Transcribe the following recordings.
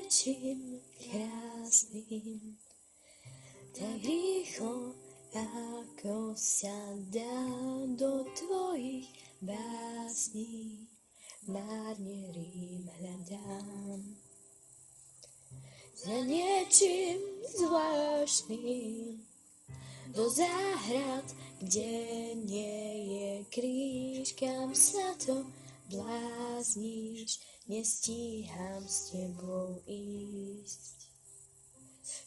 niečím krásnym, tak rýchlo, ako sa dá do tvojich básní, márne rým hľadám. Za niečím zvláštnym, do záhrad, kde nie je kríž, kam sa to blázniš, nestíham s tebou ísť.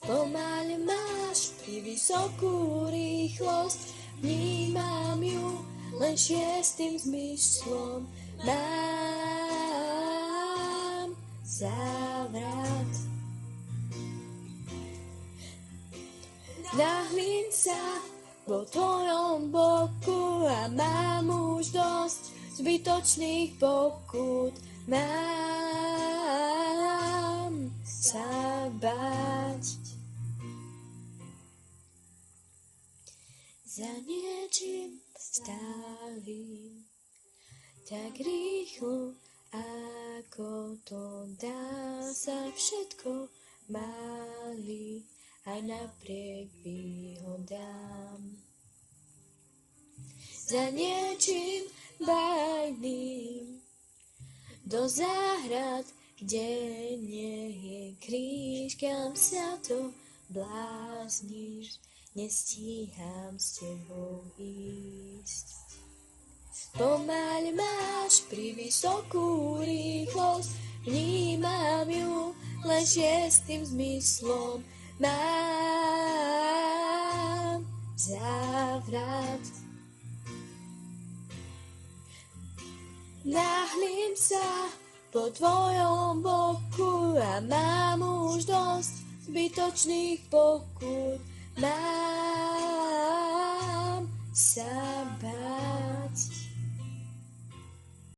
Pomaly máš pri vysokú rýchlosť, vnímam ju len šiestým zmyslom. Mám závrat. Nahliň sa po tvojom boku a mám už dosť zbytočných pokút. Mám sa báť. Za niečím stálym, tak rýchlo, ako to dá sa všetko máli, aj napriek výhodám. Za niečím bajným, do záhrad, kde nie je kríž, kam sa to blázniš, nestíham s tebou ísť. Pomaly máš pri vysokú rýchlosť, vnímam ju len šiestým zmyslom. Mám závrat. Nahliň sa po tvojom boku a mám už dosť zbytočných pokút. Mám sa báť.